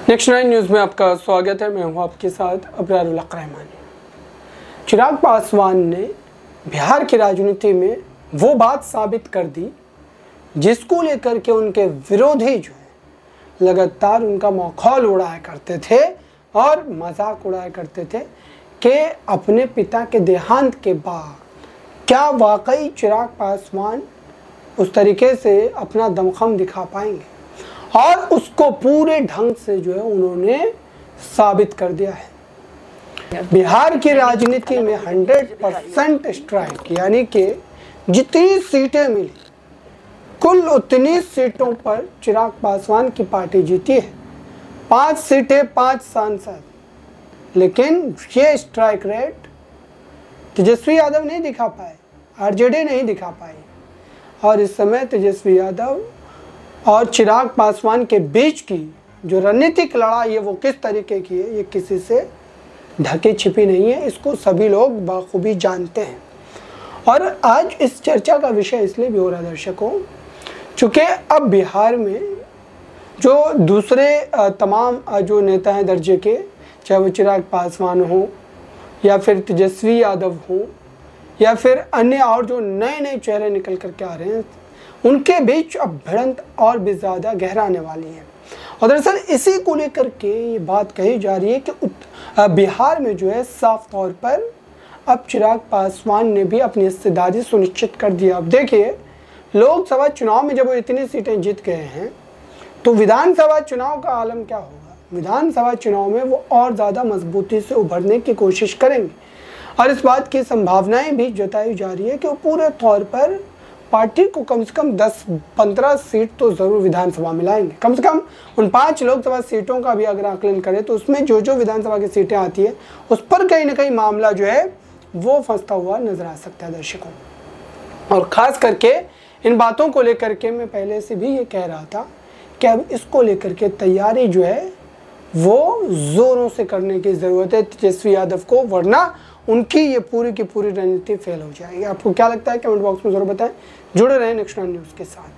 Next 9 news में आपका स्वागत है। मैं हूं आपके साथ अबरारुल हक रहमानी। चिराग पासवान ने बिहार की राजनीति में वो बात साबित कर दी जिसको लेकर के उनके विरोधी जो है लगातार उनका मखौल उड़ाया करते थे और मजाक उड़ाया करते थे कि अपने पिता के देहांत के बाद क्या वाकई चिराग पासवान उस तरीके से अपना दमखम दिखा पाएंगे, और उसको पूरे ढंग से जो है उन्होंने साबित कर दिया है। बिहार की राजनीति में 100% स्ट्राइक, यानी कि जितनी सीटें मिली कुल उतनी सीटों पर चिराग पासवान की पार्टी जीती है। 5 सीटें 5 सांसद, लेकिन ये स्ट्राइक रेट तेजस्वी यादव नहीं दिखा पाए, आरजेडी नहीं दिखा पाई। और इस समय तेजस्वी यादव और चिराग पासवान के बीच की जो रणनीतिक लड़ाई है वो किस तरीके की है, ये किसी से ढकी छिपी नहीं है, इसको सभी लोग बखूबी जानते हैं। और आज इस चर्चा का विषय इसलिए भी हो रहा है दर्शकों, चूँकि अब बिहार में जो दूसरे तमाम जो नेता हैं दर्जे के, चाहे वो चिराग पासवान हो या फिर तेजस्वी यादव हो या फिर अन्य और जो नए नए चेहरे निकल कर के आ रहे हैं, उनके बीच अब भिड़ंत और भी ज़्यादा गहराने वाली है। और दरअसल इसी को लेकर के ये बात कही जा रही है कि बिहार में जो है साफ तौर पर अब चिराग पासवान ने भी अपनी हिस्सेदारी सुनिश्चित कर दिया। अब देखिए, लोकसभा चुनाव में जब वो इतनी सीटें जीत गए हैं तो विधानसभा चुनाव का आलम क्या होगा। विधानसभा चुनाव में वो और ज़्यादा मजबूती से उभरने की कोशिश करेंगे और इस बात की संभावनाएं भी जताई जा रही है कि वो पूरे तौर पर पार्टी को कम से कम 10-15 सीट तो ज़रूर विधानसभा में लाएंगे। कम से कम उन 5 लोकसभा सीटों का भी अगर आकलन करें तो उसमें जो जो विधानसभा की सीटें आती है उस पर कहीं ना कहीं मामला जो है वो फंसता हुआ नजर आ सकता है दर्शकों। और ख़ास करके इन बातों को लेकर के मैं पहले से भी ये कह रहा था कि अब इसको लेकर के तैयारी जो है वो ज़ोरों से करने की ज़रूरत है तेजस्वी यादव को, वरना उनकी ये पूरी की पूरी रणनीति फेल हो जाएगी। आपको क्या लगता है कमेंट बॉक्स में ज़रूर बताएं। जुड़े रहें नेक्स्ट 9 न्यूज़ के साथ।